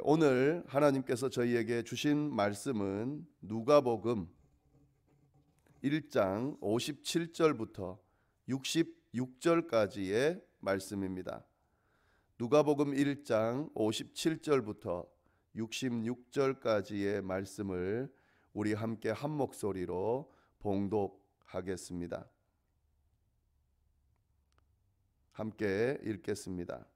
오늘 하나님께서 저희에게 주신 말씀은 누가복음 1장 57절부터 66절까지의 말씀입니다. 누가복음 1장 57절부터 66절까지의 말씀을 우리 함께 한 목소리로 봉독하겠습니다. 함께 읽겠습니다.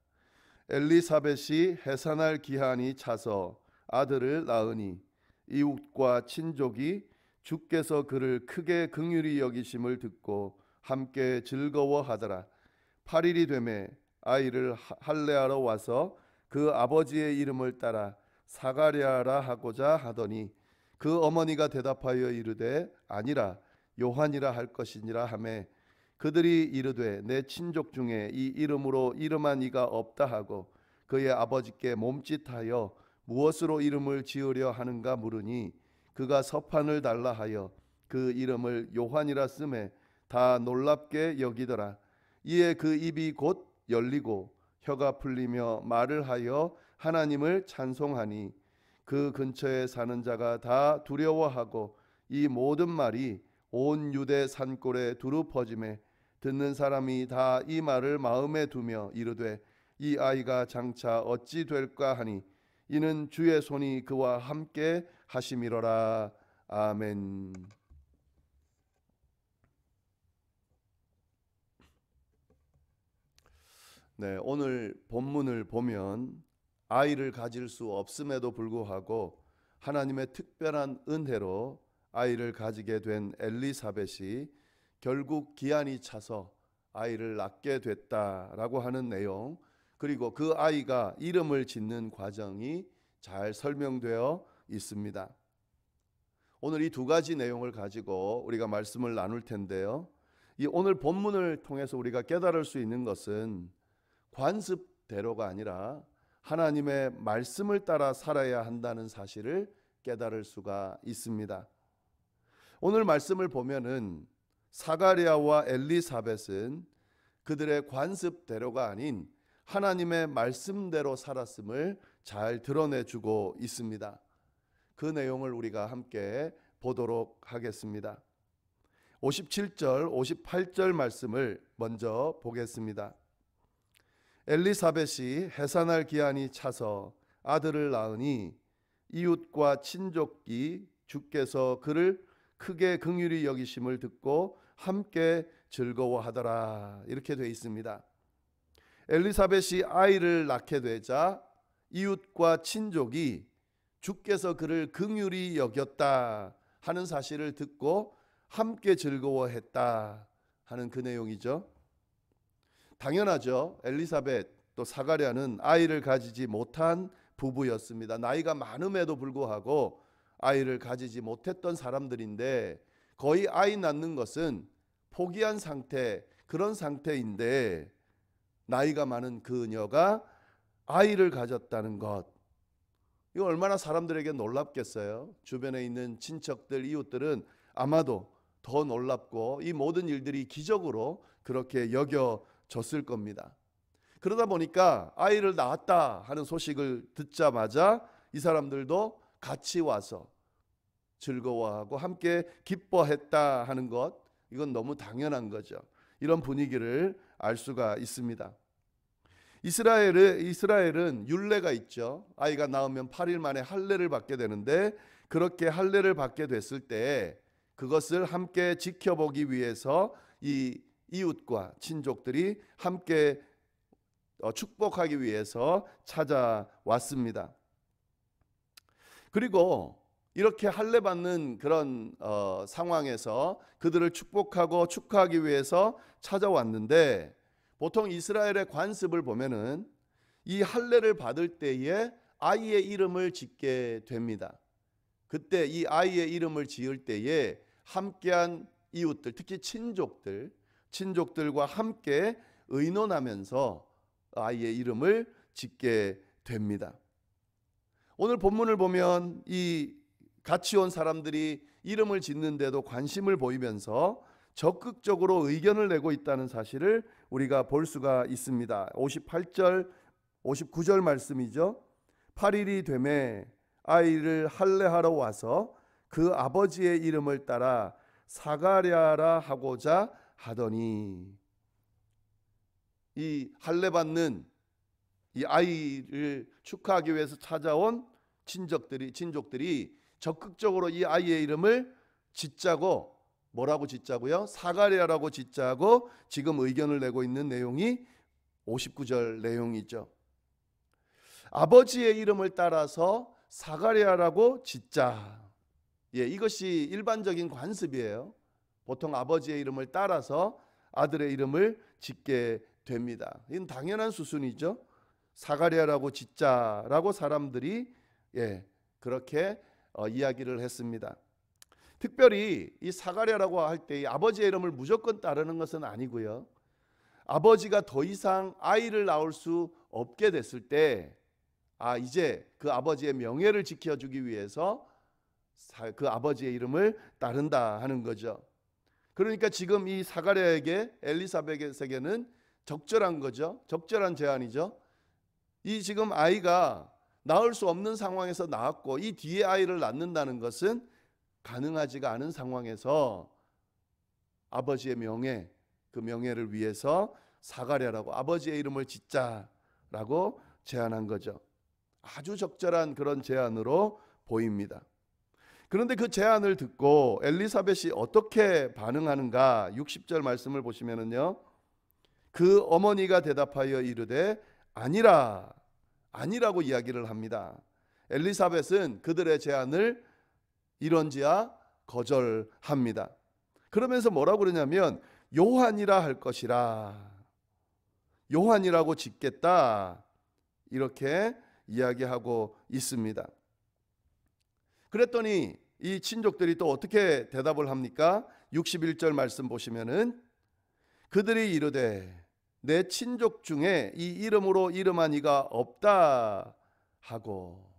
엘리사벳이 해산할 기한이 차서 아들을 낳으니 이웃과 친족이 주께서 그를 크게 긍휼히 여기심을 듣고 함께 즐거워하더라. 8일이 되매 아이를 할례하러 와서 그 아버지의 이름을 따라 사가랴라 하고자 하더니 그 어머니가 대답하여 이르되 아니라 요한이라 할 것이니라 하매 그들이 이르되 내 친족 중에 이 이름으로 이름한 이가 없다 하고 그의 아버지께 몸짓하여 무엇으로 이름을 지으려 하는가 물으니 그가 서판을 달라 하여 그 이름을 요한이라 쓰매 다 놀랍게 여기더라. 이에 그 입이 곧 열리고 혀가 풀리며 말을 하여 하나님을 찬송하니 그 근처에 사는 자가 다 두려워하고 이 모든 말이 온 유대 산골에 두루 퍼지매 듣는 사람이 다 이 말을 마음에 두며 이르되 이 아이가 장차 어찌 될까 하니 이는 주의 손이 그와 함께 하심이로라. 아멘. 네, 오늘 본문을 보면 아이를 가질 수 없음에도 불구하고 하나님의 특별한 은혜로 아이를 가지게 된 엘리사벳이 결국 기한이 차서 아이를 낳게 됐다라고 하는 내용, 그리고 그 아이가 이름을 짓는 과정이 잘 설명되어 있습니다. 오늘 이 두 가지 내용을 가지고 우리가 말씀을 나눌 텐데요. 이 오늘 본문을 통해서 우리가 깨달을 수 있는 것은 관습대로가 아니라 하나님의 말씀을 따라 살아야 한다는 사실을 깨달을 수가 있습니다. 오늘 말씀을 보면은 사가랴와 엘리사벳은 그들의 관습대로가 아닌 하나님의 말씀대로 살았음을 잘 드러내주고 있습니다. 그 내용을 우리가 함께 보도록 하겠습니다. 57절, 58절 말씀을 먼저 보겠습니다. 엘리사벳이 해산할 기한이 차서 아들을 낳으니 이웃과 친족이 주께서 그를 크게 긍휼히 여기심을 듣고 함께 즐거워하더라. 이렇게 되어 있습니다. 엘리사벳이 아이를 낳게 되자 이웃과 친족이 주께서 그를 긍휼히 여겼다 하는 사실을 듣고 함께 즐거워했다 하는 그 내용이죠. 당연하죠. 엘리사벳 또 사가랴는 아이를 가지지 못한 부부였습니다. 나이가 많음에도 불구하고 아이를 가지지 못했던 사람들인데 거의 아이 낳는 것은 포기한 상태, 그런 상태인데 나이가 많은 그녀가 아이를 가졌다는 것, 이거 얼마나 사람들에게 놀랍겠어요. 주변에 있는 친척들, 이웃들은 아마도 더 놀랍고 이 모든 일들이 기적으로 그렇게 여겨졌을 겁니다. 그러다 보니까 아이를 낳았다 하는 소식을 듣자마자 이 사람들도 같이 와서 즐거워하고 함께 기뻐했다 하는 것, 이건 너무 당연한 거죠. 이런 분위기를 알 수가 있습니다. 이스라엘은 율례가 있죠. 아이가 낳으면 8일 만에 할례를 받게 되는데 그렇게 할례를 받게 됐을 때 그것을 함께 지켜보기 위해서 이 이웃과 친족들이 함께 축복하기 위해서 찾아왔습니다. 그리고 이렇게 할례 받는 그런 상황에서 그들을 축복하고 축하하기 위해서 찾아왔는데 보통 이스라엘의 관습을 보면은 이 할례를 받을 때에 아이의 이름을 짓게 됩니다. 그때 이 아이의 이름을 지을 때에 함께한 이웃들, 특히 친족들과 함께 의논하면서 아이의 이름을 짓게 됩니다. 오늘 본문을 보면 이 같이 온 사람들이 이름을 짓는데도 관심을 보이면서 적극적으로 의견을 내고 있다는 사실을 우리가 볼 수가 있습니다. 58절, 59절 말씀이죠. 8일이 되매 아이를 할례하러 와서 그 아버지의 이름을 따라 사가랴라 하고자 하더니, 이 할례 받는 이 아이를 축하하기 위해서 찾아온 친족들이 적극적으로 이 아이의 이름을 짓자고, 뭐라고 짓자고요? 사가랴라고 짓자고 지금 의견을 내고 있는 내용이 59절 내용이죠. 아버지의 이름을 따라서 사가랴라고 짓자. 이것이 일반적인 관습이에요. 보통 아버지의 이름을 따라서 아들의 이름을 짓게 됩니다. 이건 당연한 수순이죠. 사가랴라고 짓자라고 사람들이 그렇게 이야기를 했습니다. 특별히 이 사가랴라고 할 때 아버지의 이름을 무조건 따르는 것은 아니고요. 아버지가 더 이상 아이를 낳을 수 없게 됐을 때 이제 그 아버지의 명예를 지켜주기 위해서 그 아버지의 이름을 따른다 하는 거죠. 그러니까 지금 이 사가랴에게, 엘리사벳에게는 적절한 거죠. 적절한 제안이죠. 이 지금 아이가 낳을 수 없는 상황에서 낳았고 이 뒤에 아이를 낳는다는 것은 가능하지가 않은 상황에서 아버지의 명예, 그 명예를 위해서 사가랴라고 아버지의 이름을 짓자라고 제안한 거죠. 아주 적절한 그런 제안으로 보입니다. 그런데 그 제안을 듣고 엘리사벳이 어떻게 반응하는가? 60절 말씀을 보시면은요, 그 어머니가 대답하여 이르되 아니라고 이야기를 합니다. 엘리사벳은 그들의 제안을 이런지야 거절합니다. 그러면서 뭐라고 그러냐면 요한이라 할 것이라, 요한이라고 짓겠다, 이렇게 이야기하고 있습니다. 그랬더니 이 친족들이 또 어떻게 대답을 합니까? 61절 말씀 보시면은 그들이 이르되 내 친족 중에 이 이름으로 이름한 이가 없다 하고,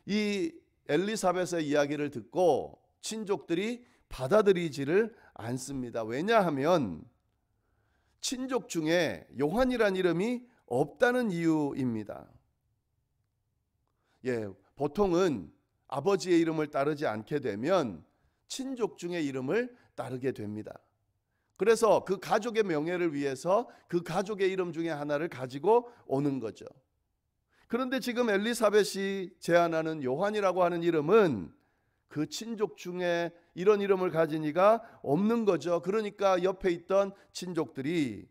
이 엘리사벳의 이야기를 듣고 친족들이 받아들이지를 않습니다. 왜냐하면 친족 중에 요한이란 이름이 없다는 이유입니다. 보통은 아버지의 이름을 따르지 않게 되면 친족 중의 이름을 따르게 됩니다. 그래서 그 가족의 명예를 위해서 그 가족의 이름 중에 하나를 가지고 오는 거죠. 그런데 지금 엘리사벳이 제안하는 요한이라고 하는 이름은 그 친족 중에 이런 이름을 가진 이가 없는 거죠. 그러니까 옆에 있던 친족들이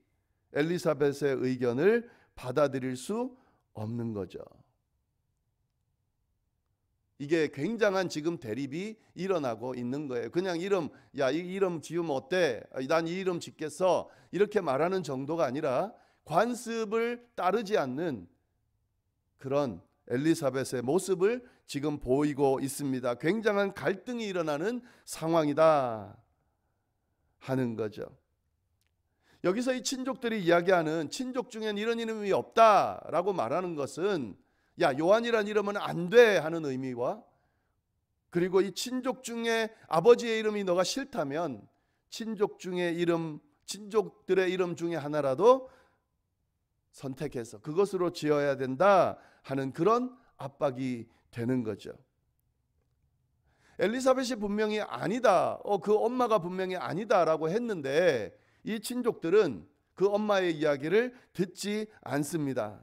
엘리사벳의 의견을 받아들일 수 없는 거죠. 이게 굉장한 지금 대립이 일어나고 있는 거예요. 그냥 이 이름 지으면 어때? 난 이 이름 짓겠어. 이렇게 말하는 정도가 아니라 관습을 따르지 않는 그런 엘리사벳의 모습을 지금 보이고 있습니다. 굉장한 갈등이 일어나는 상황이다 하는 거죠. 여기서 이 친족들이 이야기하는 친족 중엔 이런 이름이 없다라고 말하는 것은 요한이란 이름은 안 돼 하는 의미와, 그리고 이 친족 중에 아버지의 이름이 너가 싫다면 친족들의 이름 중에 하나라도 선택해서 그것으로 지어야 된다 하는 그런 압박이 되는 거죠. 엘리사벳이 분명히 아니다, 그 엄마가 분명히 아니다라고 했는데 이 친족들은 그 엄마의 이야기를 듣지 않습니다.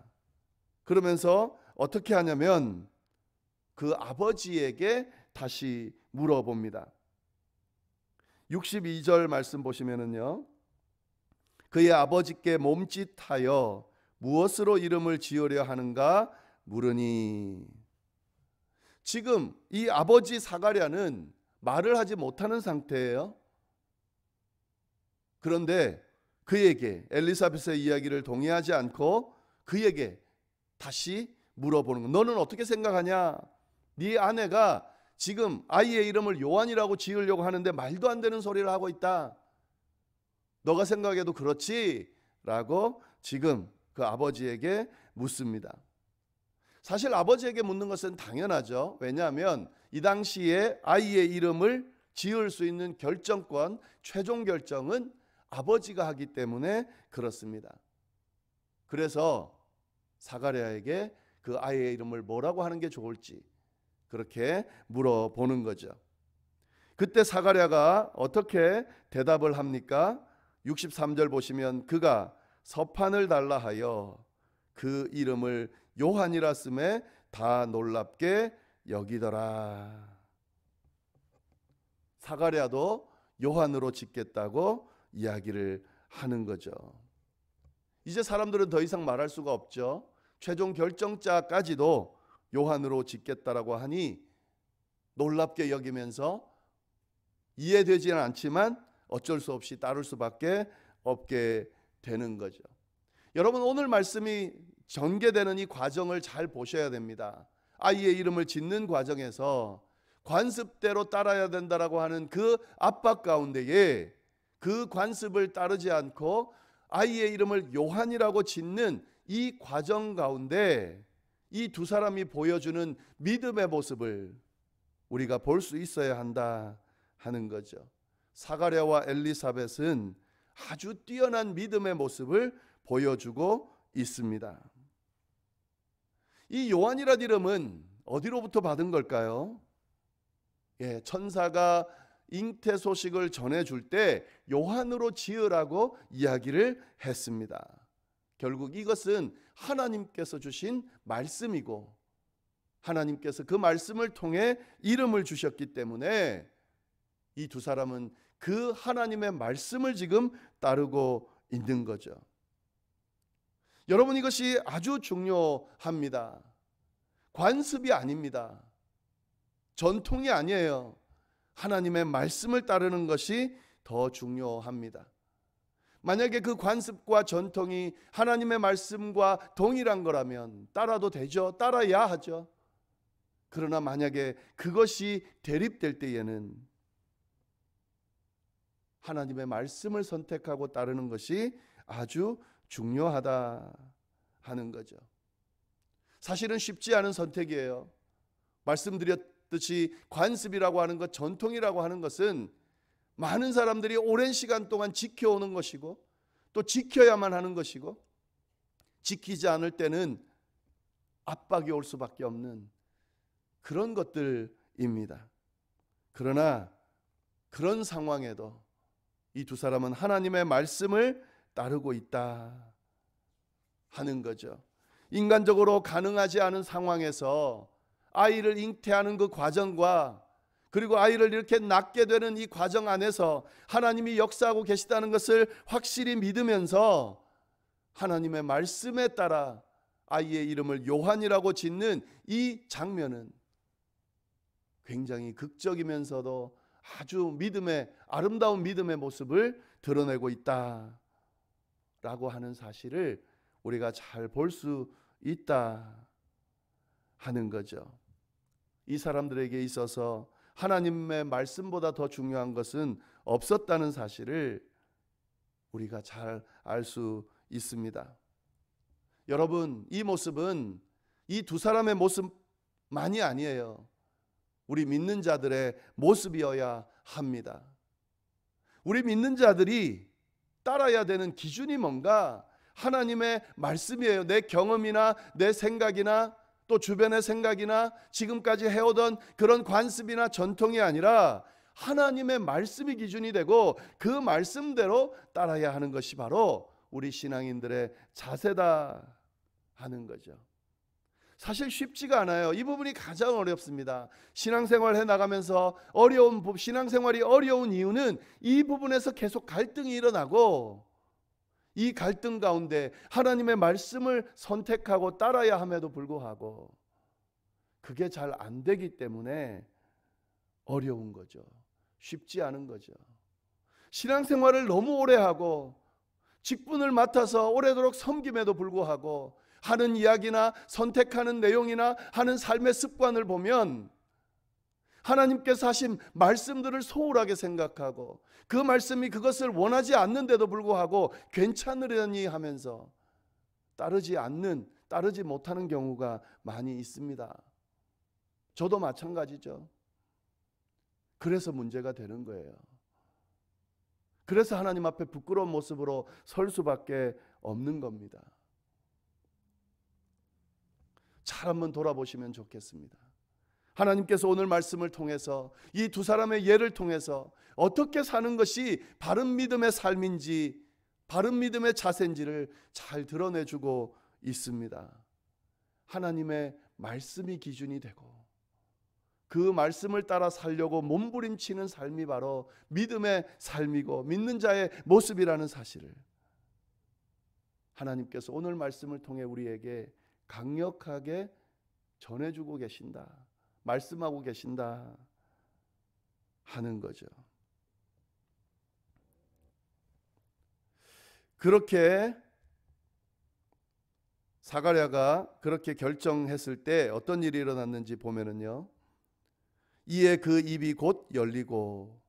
그러면서 어떻게 하냐면 그 아버지에게 다시 물어봅니다. 62절 말씀 보시면은요, 그의 아버지께 몸짓하여 무엇으로 이름을 지으려 하는가 물으니, 지금 이 아버지 사가랴는 말을 하지 못하는 상태예요. 그런데 그에게 엘리사벳의 이야기를 동의하지 않고 그에게 다시 물어보는 거. 너는 어떻게 생각하냐? 네 아내가 지금 아이의 이름을 요한이라고 지으려고 하는데 말도 안 되는 소리를 하고 있다. 너가 생각해도 그렇지? 라고 지금 그 아버지에게 묻습니다. 사실 아버지에게 묻는 것은 당연하죠. 왜냐하면 이 당시에 아이의 이름을 지을 수 있는 결정권, 최종 결정은 아버지가 하기 때문에 그렇습니다. 그래서 사가랴에게 그 아이의 이름을 뭐라고 하는 게 좋을지 그렇게 물어보는 거죠. 그때 사가랴가 어떻게 대답을 합니까? 63절 보시면 그가 서판을 달라 하여 그 이름을 요한이라 쓰매 다 놀랍게 여기더라. 사가랴도 요한으로 짓겠다고 이야기를 하는 거죠. 이제 사람들은 더 이상 말할 수가 없죠. 최종 결정자까지도 요한으로 짓겠다라고 하니 놀랍게 여기면서 이해되지는 않지만 어쩔 수 없이 따를 수밖에 없게 되는 거죠. 여러분, 오늘 말씀이 전개되는 이 과정을 잘 보셔야 됩니다. 아이의 이름을 짓는 과정에서 관습대로 따라야 된다라고 하는 그 압박 가운데에 그 관습을 따르지 않고 아이의 이름을 요한이라고 짓는 이 과정 가운데 이 두 사람이 보여주는 믿음의 모습을 우리가 볼 수 있어야 한다 하는 거죠. 사가랴와 엘리사벳은 아주 뛰어난 믿음의 모습을 보여주고 있습니다. 이 요한이라는 이름은 어디로부터 받은 걸까요? 천사가 잉태 소식을 전해줄 때 요한으로 지으라고 이야기를 했습니다. 결국 이것은 하나님께서 주신 말씀이고 하나님께서 그 말씀을 통해 이름을 주셨기 때문에 이 두 사람은 그 하나님의 말씀을 지금 따르고 있는 거죠. 여러분, 이것이 아주 중요합니다. 관습이 아닙니다. 전통이 아니에요. 하나님의 말씀을 따르는 것이 더 중요합니다. 만약에 그 관습과 전통이 하나님의 말씀과 동일한 거라면 따라도 되죠. 따라야 하죠. 그러나 만약에 그것이 대립될 때에는 하나님의 말씀을 선택하고 따르는 것이 아주 중요하다 하는 거죠. 사실은 쉽지 않은 선택이에요. 말씀드렸듯이 관습이라고 하는 것, 전통이라고 하는 것은 많은 사람들이 오랜 시간 동안 지켜오는 것이고 또 지켜야만 하는 것이고 지키지 않을 때는 압박이 올 수밖에 없는 그런 것들입니다. 그러나 그런 상황에도 이 두 사람은 하나님의 말씀을 따르고 있다 하는 거죠. 인간적으로 가능하지 않은 상황에서 아이를 잉태하는 그 과정과 그리고 아이를 이렇게 낳게 되는 이 과정 안에서 하나님이 역사하고 계시다는 것을 확실히 믿으면서 하나님의 말씀에 따라 아이의 이름을 요한이라고 짓는 이 장면은 굉장히 극적이면서도 아주 아름다운 믿음의 모습을 드러내고 있다라고 하는 사실을 우리가 잘 볼 수 있다 하는 거죠. 이 사람들에게 있어서 하나님의 말씀보다 더 중요한 것은 없었다는 사실을 우리가 잘 알 수 있습니다. 여러분, 이 모습은 이 두 사람의 모습만이 아니에요. 우리 믿는 자들의 모습이어야 합니다. 우리 믿는 자들이 따라야 되는 기준이 뭔가? 하나님의 말씀이에요. 내 경험이나 내 생각이나 또 주변의 생각이나 지금까지 해오던 그런 관습이나 전통이 아니라 하나님의 말씀이 기준이 되고 그 말씀대로 따라야 하는 것이 바로 우리 신앙인들의 자세다 하는 거죠. 사실 쉽지가 않아요. 이 부분이 가장 어렵습니다. 신앙생활 해나가면서 신앙생활이 어려운 이유는 이 부분에서 계속 갈등이 일어나고 이 갈등 가운데 하나님의 말씀을 선택하고 따라야 함에도 불구하고 그게 잘 안 되기 때문에 어려운 거죠. 쉽지 않은 거죠. 신앙생활을 너무 오래 하고 직분을 맡아서 오래도록 섬김에도 불구하고 하는 이야기나 선택하는 내용이나 하는 삶의 습관을 보면 하나님께서 하신 말씀들을 소홀하게 생각하고 그 말씀이 그것을 원하지 않는데도 불구하고 괜찮으려니 하면서 따르지 못하는 경우가 많이 있습니다. 저도 마찬가지죠. 그래서 문제가 되는 거예요. 그래서 하나님 앞에 부끄러운 모습으로 설 수밖에 없는 겁니다. 잘 한번 돌아보시면 좋겠습니다. 하나님께서 오늘 말씀을 통해서 이 두 사람의 예를 통해서 어떻게 사는 것이 바른 믿음의 삶인지, 바른 믿음의 자세인지를 잘 드러내주고 있습니다. 하나님의 말씀이 기준이 되고 그 말씀을 따라 살려고 몸부림치는 삶이 바로 믿음의 삶이고 믿는 자의 모습이라는 사실을 하나님께서 오늘 말씀을 통해 우리에게 강력하게 전해주고 계신다, 말씀하고 계신다 하는 거죠. 그렇게 사가랴가 그렇게 결정했을 때 어떤 일이 일어났는지 보면은요, 이에 그 입이 곧 열리고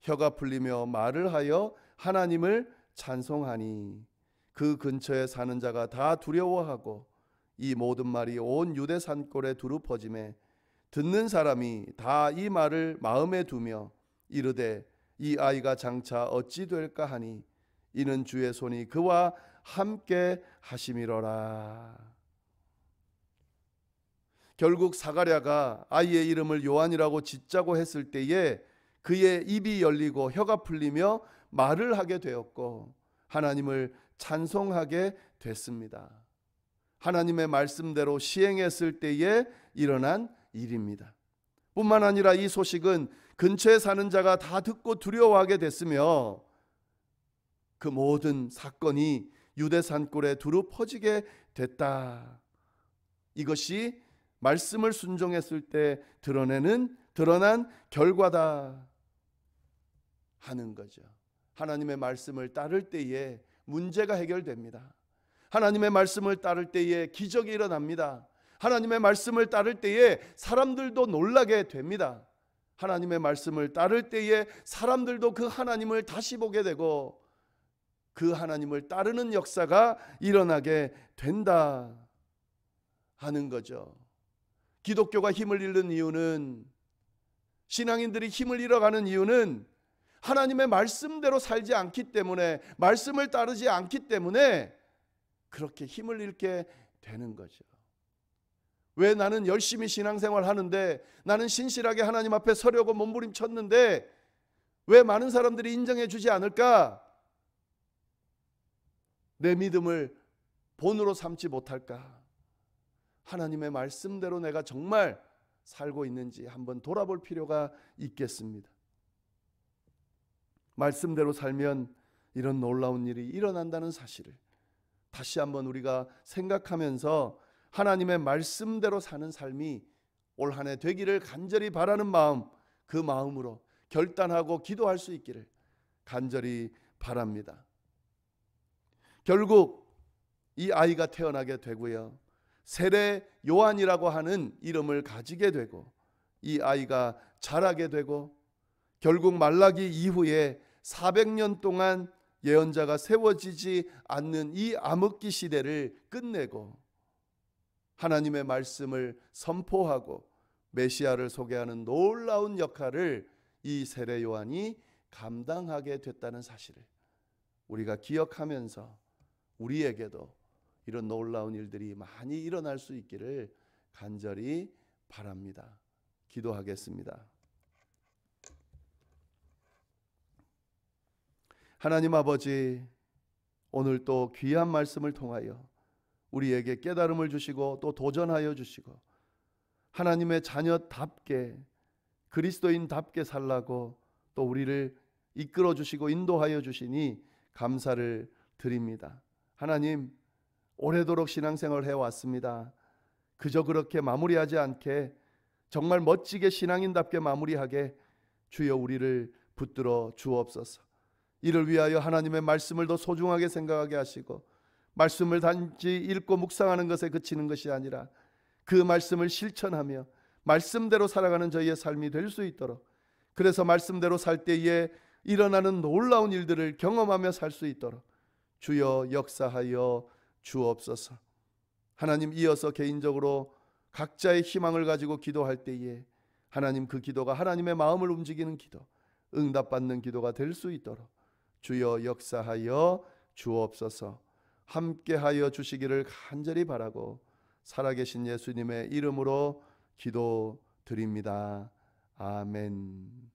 혀가 풀리며 말을 하여 하나님을 찬송하니 그 근처에 사는 자가 다 두려워하고 이 모든 말이 온 유대 산골에 두루 퍼짐에 듣는 사람이 다 이 말을 마음에 두며 이르되 이 아이가 장차 어찌 될까 하니 이는 주의 손이 그와 함께 하심이로라. 결국 사가랴가 아이의 이름을 요한이라고 짓자고 했을 때에 그의 입이 열리고 혀가 풀리며 말을 하게 되었고 하나님을 찬송하게 됐습니다. 하나님의 말씀대로 시행했을 때에 일어난 일입니다. 뿐만 아니라 이 소식은 근처에 사는 자가 다 듣고 두려워하게 됐으며 그 모든 사건이 유대 산골에 두루 퍼지게 됐다. 이것이 말씀을 순종했을 때 드러난 결과다 하는 거죠. 하나님의 말씀을 따를 때에 문제가 해결됩니다. 하나님의 말씀을 따를 때에 기적이 일어납니다. 하나님의 말씀을 따를 때에 사람들도 놀라게 됩니다. 하나님의 말씀을 따를 때에 사람들도 그 하나님을 다시 보게 되고 그 하나님을 따르는 역사가 일어나게 된다 하는 거죠. 기독교가 힘을 잃는 이유는, 신앙인들이 힘을 잃어가는 이유는 하나님의 말씀대로 살지 않기 때문에, 말씀을 따르지 않기 때문에 그렇게 힘을 잃게 되는 거죠. 왜 나는 열심히 신앙생활 하는데, 나는 신실하게 하나님 앞에 서려고 몸부림쳤는데 왜 많은 사람들이 인정해 주지 않을까? 내 믿음을 본으로 삼지 못할까? 하나님의 말씀대로 내가 정말 살고 있는지 한번 돌아볼 필요가 있겠습니다. 말씀대로 살면 이런 놀라운 일이 일어난다는 사실을 다시 한번 우리가 생각하면서 하나님의 말씀대로 사는 삶이 올 한 해 되기를 간절히 바라는 마음, 그 마음으로 결단하고 기도할 수 있기를 간절히 바랍니다. 결국 이 아이가 태어나게 되고요, 세례 요한이라고 하는 이름을 가지게 되고 이 아이가 자라게 되고 결국 말라기 이후에 400년 동안 예언자가 세워지지 않는 이 암흑기 시대를 끝내고 하나님의 말씀을 선포하고 메시아를 소개하는 놀라운 역할을 이 세례 요한이 감당하게 됐다는 사실을 우리가 기억하면서 우리에게도 이런 놀라운 일들이 많이 일어날 수 있기를 간절히 바랍니다. 기도하겠습니다. 하나님 아버지, 오늘 또 귀한 말씀을 통하여 우리에게 깨달음을 주시고 또 도전하여 주시고 하나님의 자녀답게 그리스도인답게 살라고 또 우리를 이끌어 주시고 인도하여 주시니 감사를 드립니다. 하나님, 오래도록 신앙생활을 해왔습니다. 그저 그렇게 마무리하지 않게 정말 멋지게 신앙인답게 마무리하게 주여 우리를 붙들어 주옵소서. 이를 위하여 하나님의 말씀을 더 소중하게 생각하게 하시고 말씀을 단지 읽고 묵상하는 것에 그치는 것이 아니라 그 말씀을 실천하며 말씀대로 살아가는 저희의 삶이 될 수 있도록, 그래서 말씀대로 살 때에 일어나는 놀라운 일들을 경험하며 살 수 있도록 주여 역사하여 주옵소서. 하나님, 이어서 개인적으로 각자의 희망을 가지고 기도할 때에 하나님, 그 기도가 하나님의 마음을 움직이는 기도, 응답받는 기도가 될 수 있도록 주여 역사하여 주옵소서. 함께하여 주시기를 간절히 바라고 살아계신 예수님의 이름으로 기도드립니다. 아멘.